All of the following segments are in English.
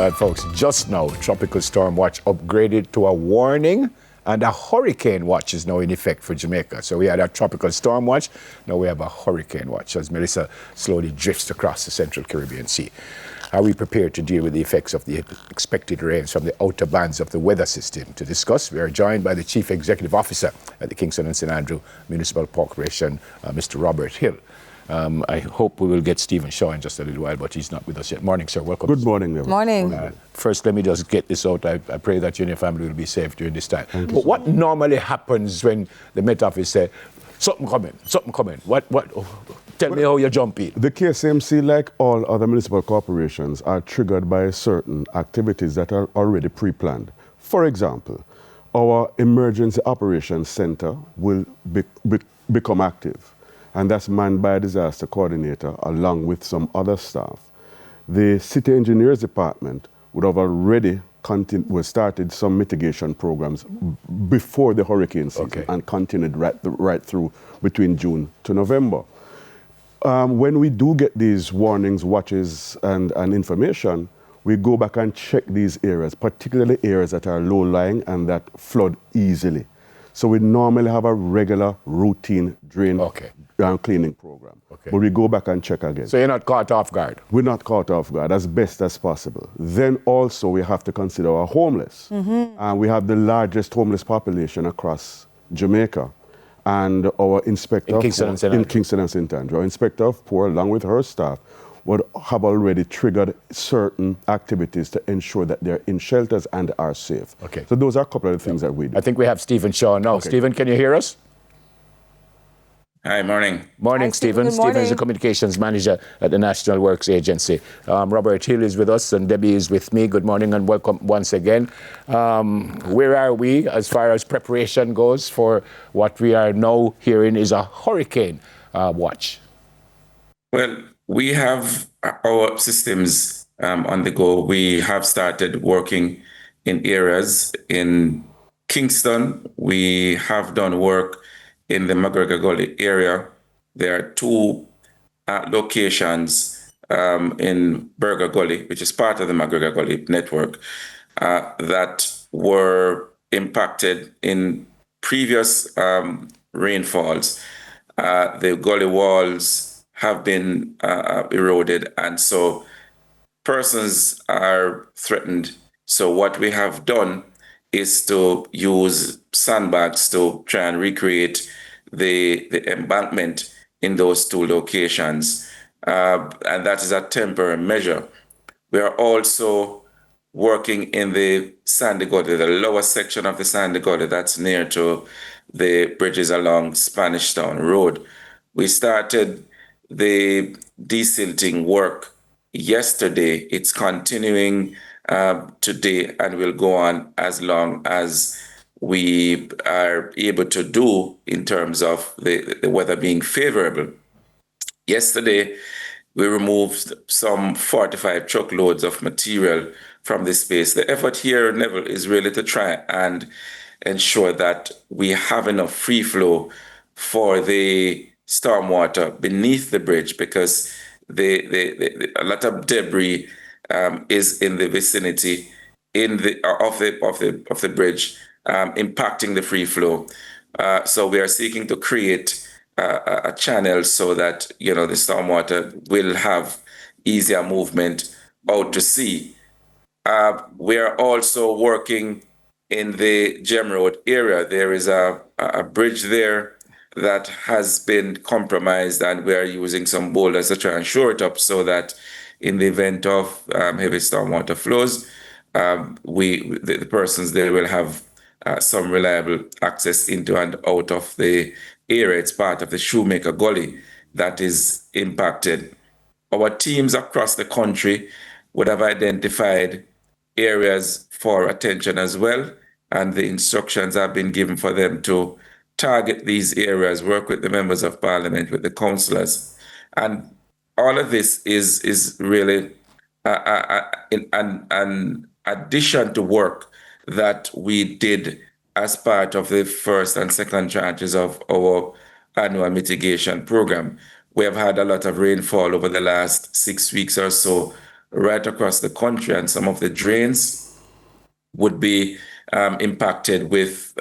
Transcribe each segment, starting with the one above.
Folks, just now, Tropical Storm Watch upgraded to a warning, and a hurricane watch is now in effect for Jamaica. So we had a tropical storm watch, now we have a hurricane watch as Melissa slowly drifts across the central Caribbean Sea. Are we prepared to deal with the effects of the expected rains from the outer bands of the weather system? To discuss, we are joined by the Chief Executive Officer at the Kingston and St. Andrew Municipal Corporation, Mr. Robert Hill. I hope we will get Stephen Shaw in just a little while, but he's not with us yet. Morning, sir. Welcome. Good morning, everyone. Morning. First, let me just get this out. I pray that you and your family will be safe during this time. But what normally happens when the Met Office say, something coming? What? Tell me how you jump in. The KSMC, like all other municipal corporations, are triggered by certain activities that are already pre-planned. For example, our Emergency Operations Center will become active, and that's manned by a disaster coordinator along with some other staff. The City Engineers Department would have already started some mitigation programs before the hurricane season and continued right through between June to November. When we do get these warnings, watches, and information, we go back and check these areas, particularly areas that are low-lying and that flood easily. So we normally have a regular routine drain cleaning program. But we go back and check again. So you're not caught off guard? We're not caught off guard as best as possible. Then also we have to consider our homeless. And we have the largest homeless population across Jamaica. And our inspector in Kingston and St. Andrew, our inspector of poor, along with her staff, would have already triggered certain activities to ensure that they're in shelters and are safe. So those are a couple of the things that we do. I think we have Stephen Shaw now. Stephen, can you hear us? Hi, morning. Morning, Stephen. Stephen is the communications manager at the National Works Agency. Robert Hill is with us and Debbie is with me. Good morning and welcome once again. Where are we as far as preparation goes for what we are now hearing is a hurricane watch? Well, we have our systems on the go. We have started working in areas in Kingston. We have done work in the McGregor Gully area. There are two locations in Burger Gully, which is part of the McGregor Gully network, that were impacted in previous rainfalls. The gully walls have been eroded, and so persons are threatened. So what we have done is to use sandbags to try and recreate the embankment in those two locations. And that is a temporary measure. We are also working in the Sandy Gully, the lower section of the Sandy Gully that's near to the bridges along Spanish Town Road. We started the desilting work yesterday. It's continuing today and will go on as long as we are able to do in terms of the weather being favorable. Yesterday, we removed some 45 truckloads of material from this space. The effort here, Neville, is really to try and ensure that we have enough free flow for the stormwater beneath the bridge, because a lot of debris is in the vicinity of the bridge, impacting the free flow. So we are seeking to create a channel so that the stormwater will have easier movement out to sea. We are also working in the Gem Road area. There is a bridge there that has been compromised, and we are using some boulders to try and shore it up so that in the event of heavy stormwater flows, the persons there will have some reliable access into and out of the area. It's part of the Shoemaker Gully that is impacted. Our teams across the country would have identified areas for attention as well, and the instructions have been given for them to target these areas, work with the members of parliament, with the councillors. And all of this is really an addition to work that we did as part of the first and second tranches of our annual mitigation program. We have had a lot of rainfall over the last 6 weeks or so right across the country, and some of the drains would be impacted with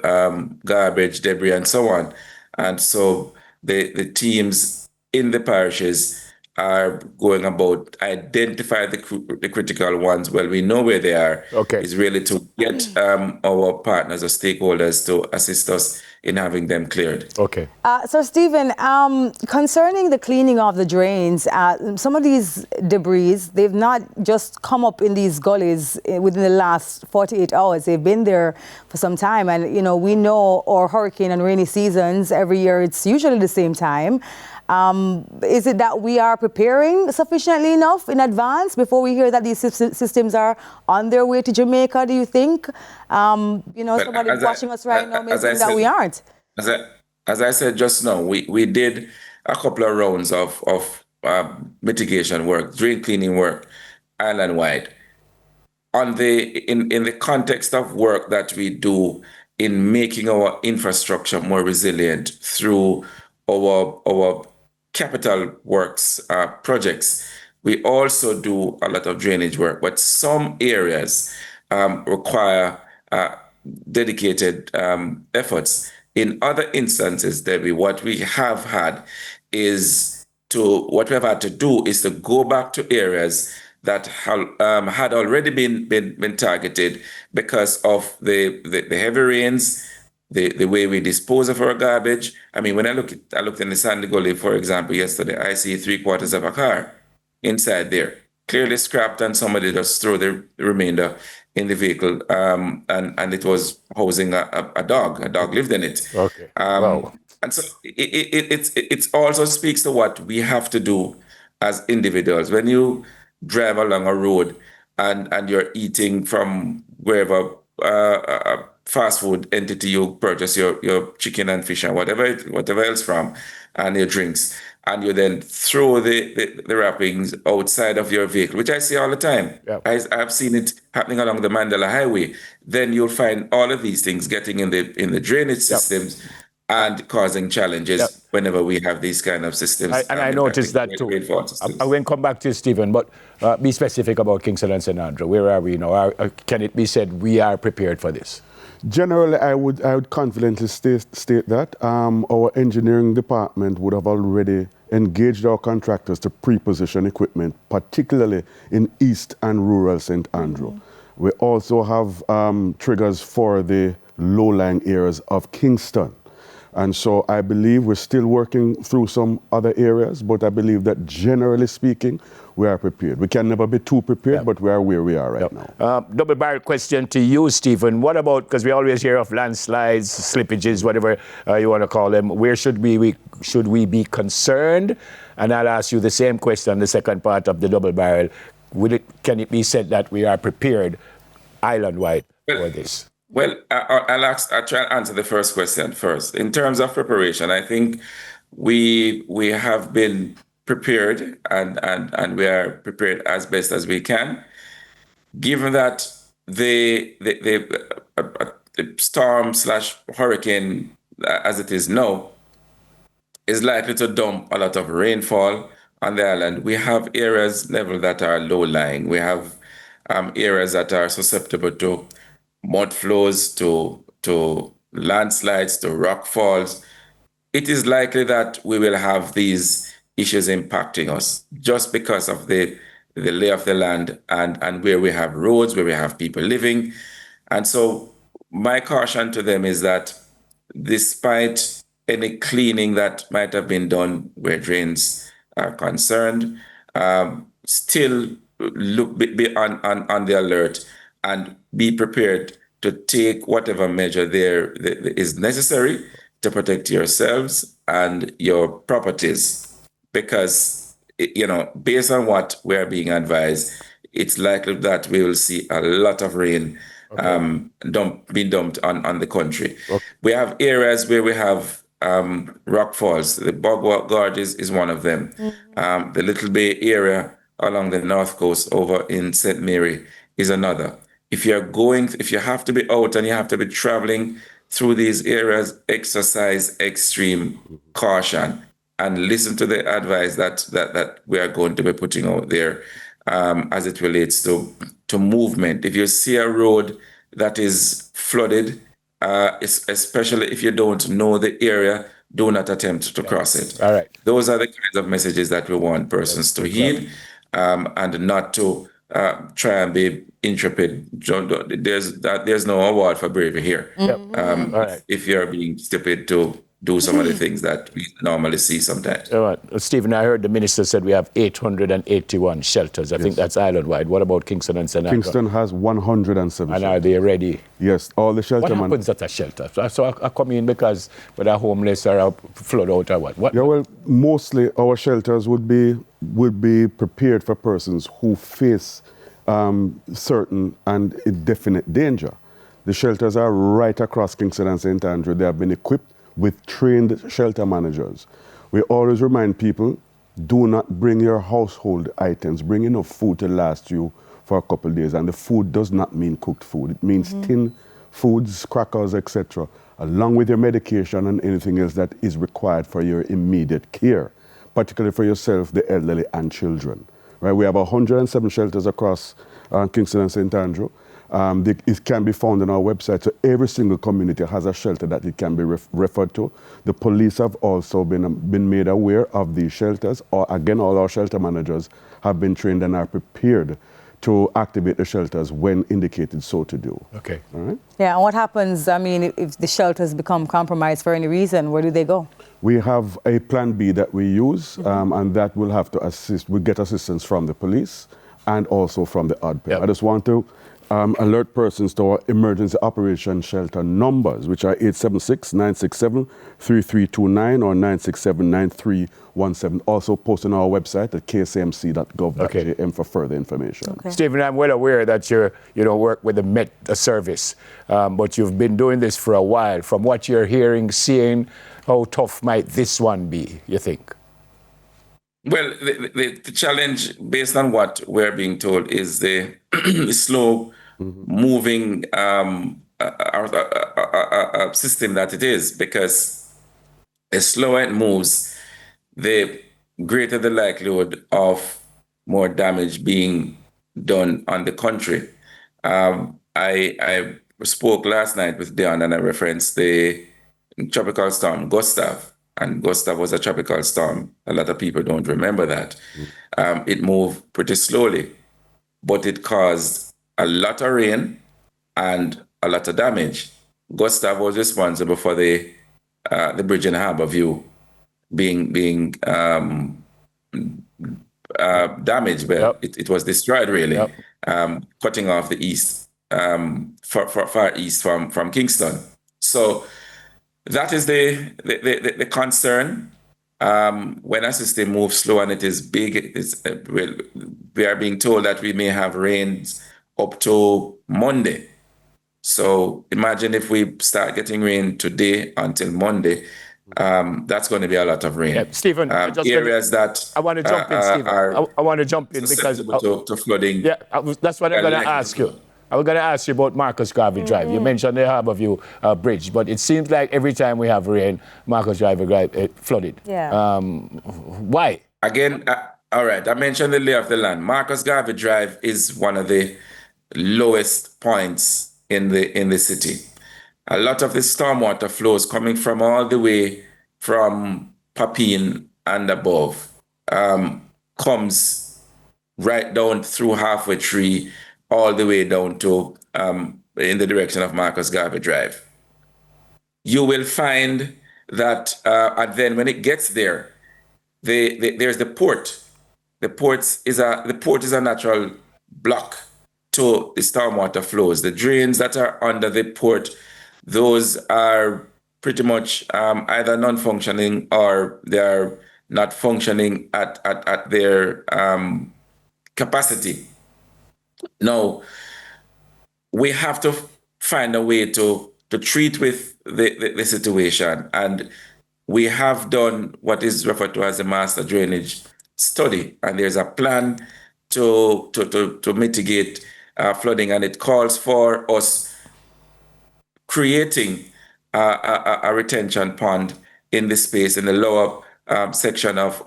garbage, debris, and so on. And so the teams in the parishes are going about identify the critical ones. Well, we know where they are. Okay. Is really to get our partners or stakeholders to assist us in having them cleared. Okay. So, Stephen, concerning the cleaning of the drains, some of these debris, they've not just come up in these gullies within the last 48 hours. They've been there for some time. And, you know, we know our hurricane and rainy seasons, every year it's usually the same time. Is it that we are preparing sufficiently enough in advance before we hear that these systems are on their way to Jamaica, do you think? Somebody watching us right now may think that we aren't. As I said just now, we did a couple of rounds of mitigation work, drain cleaning work, island-wide. In the context of work that we do in making our infrastructure more resilient through our capital works projects, we also do a lot of drainage work, but some areas require dedicated efforts. In other instances, Debbie, what we have had to do is to go back to areas that had already been targeted because of the heavy rains, the way we dispose of our garbage. I mean, when I looked in the Sandy Gully, for example, yesterday, I see 3/4 of a car inside there, clearly scrapped, and somebody just threw the remainder in the vehicle, and it was housing a dog. A dog lived in it. Okay. Wow. And so it also speaks to what we have to do as individuals. When you drive along a road and you're eating from wherever fast food entity you purchase your chicken and fish and whatever else from, and your drinks, and you then throw the wrappings outside of your vehicle, which I see all the time. Yep. I've seen it happening along the Mandela Highway. Then you'll find all of these things getting in the drainage systems and causing challenges whenever we have these kind of systems. I noticed that too. I will come back to you, Stephen, but be specific about Kingston and St. Andrew. Where are we now? Can it be said we are prepared for this? Generally, I would confidently state that our engineering department would have already engaged our contractors to pre-position equipment, particularly in East and rural St. Andrew. Mm-hmm. We also have triggers for the low-lying areas of Kingston. And so I believe we're still working through some other areas, but I believe that generally speaking, we are prepared. We can never be too prepared, but we are where we are right now. Double barrel question to you, Stephen. What about, because we always hear of landslides, slippages, whatever you want to call them, where should we be concerned? And I'll ask you the same question, the second part of the double barrel. Can it be said that we are prepared island-wide for this? Well, I'll try and answer the first question first. In terms of preparation, I think we have been prepared and we are prepared as best as we can. Given that the storm/hurricane, as it is now, is likely to dump a lot of rainfall on the island, we have areas level that are low-lying. We have areas that are susceptible to mud flows, to landslides, to rock falls. It is likely that we will have these issues impacting us just because of the lay of the land and where we have roads, where we have people living. And so my caution to them is that despite any cleaning that might have been done where drains are concerned, still be on the alert and be prepared to take whatever measure there is necessary to protect yourselves and your properties. Because, based on what we're being advised, it's likely that we will see a lot of rain being dumped on the country. Okay. We have areas where we have rock falls. The Bog Gorge is one of them. Mm-hmm. The Little Bay area along the north coast over in St. Mary is another. If you have to be out and you have to be traveling through these areas, exercise extreme caution and listen to the advice that we are going to be putting out there. as it relates to movement. If you see a road that is flooded, especially if you don't know the area, do not attempt to cross it. All right. Those are the kinds of messages that we want persons to heed, and not to try and be intrepid. There's no award for bravery here. All right. If you're being stupid to do some of the things that we normally see sometimes. All right. Stephen, I heard the minister said we have 881 shelters. I think that's island-wide. What about Kingston and St. Andrew? Kingston has 107 And shelters. are they ready? Yes, all the shelter What happens at a shelter? So I come in because whether homeless or a flood out or what? Yeah, well, mostly our shelters would be prepared for persons who face certain and indefinite danger. The shelters are right across Kingston and St. Andrew. They have been equipped with trained shelter managers. We always remind people, do not bring your household items. Bring enough food to last you for a couple of days. And the food does not mean cooked food. It means tin foods, crackers, etc., along with your medication and anything else that is required for your immediate care, particularly for yourself, the elderly, and children. Right? We have 107 shelters across Kingston and St. Andrew. It can be found on our website. So every single community has a shelter that it can be referred to. The police have also been made aware of these shelters. Or again, all our shelter managers have been trained and are prepared to activate the shelters when indicated so to do. Okay. All right? Yeah, and what happens, I mean, if the shelters become compromised for any reason, where do they go? We have a plan B that we use, and that will have to assist. We get assistance from the police and also from the odd pair. Yep. I just want to alert persons to our emergency operation shelter numbers, which are 876-967-3329 or 967-9317. Also posted on our website at ksmc.gov.jm for further information. Okay. Stephen, I'm well aware that you work with the Met service, but you've been doing this for a while. From what you're hearing, seeing, how tough might this one be, you think? Well, the challenge, based on what we're being told, is the slow moving system that it is, because the slower it moves, the greater the likelihood of more damage being done on the country. I spoke last night with Dion and I referenced the tropical storm Gustav. And Gustav was a tropical storm. A lot of people don't remember that. It moved pretty slowly, but it caused a lot of rain and a lot of damage. Gustav was responsible for the bridge in Harbour View being damaged. Well, it was destroyed, really, cutting off the east, far east from Kingston. So that is the concern. When a system moves slow and it is big, we are being told that we may have rains up to Monday. So imagine if we start getting rain today until Monday, that's going to be a lot of rain. Yeah, Stephen, I want to jump in, Stephen. I want to jump in because to flooding. Yeah, that's what I'm going to ask you. I was going to ask you about Marcus Garvey Drive. You mentioned the Harbour View Bridge, but it seems like every time we have rain, Marcus Garvey Drive flooded. Yeah. Why? Again, all right, I mentioned the lay of the land. Marcus Garvey Drive is one of the lowest points in the city. A lot of the stormwater flows coming from all the way from Papine and above comes right down through Halfway Tree, all the way down to in the direction of Marcus Garvey Drive. You will find that, and then when it gets there, there's the port. The port is a natural block to the stormwater flows. The drains that are under the port, those are pretty much either non-functioning or they're not functioning at their capacity. Now, we have to find a way to treat with the situation. And we have done what is referred to as a master drainage study. And there's a plan to mitigate flooding. And it calls for us creating a retention pond in the space in the lower section of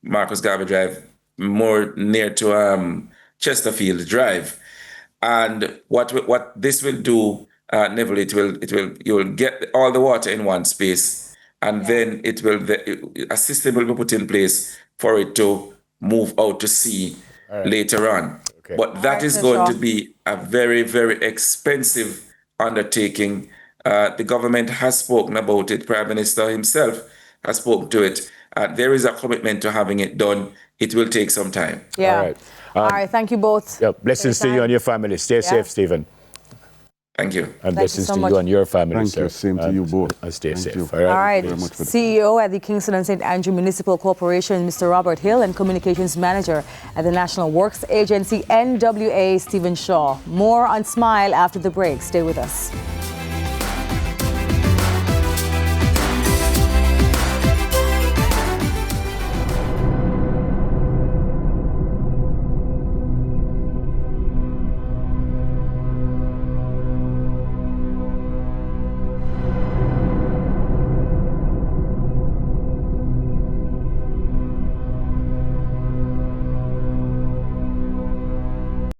Marcus Garvey Drive more near to Chesterfield Drive. And what this will do, Neville, you'll get all the water in one space, and then a system will be put in place for it to move out to sea later on. Okay. But that is going to be a very, very expensive undertaking. The government has spoken about it. Prime Minister himself has spoken to it. There is a commitment to having it done. It will take some time. Yeah. All right. All right. Thank you both. Yeah, blessings to you and your family. Stay safe, Stephen. Thank you. And blessings to you and your family, Thank sir. you. Same to you both. And stay safe. You. All right. All right. Very much for CEO at the Kingston and St. Andrew Municipal Corporation, Mr. Robert Hill, and Communications Manager at the National Works Agency, NWA, Stephen Shaw. More on Smile after the break. Stay with us.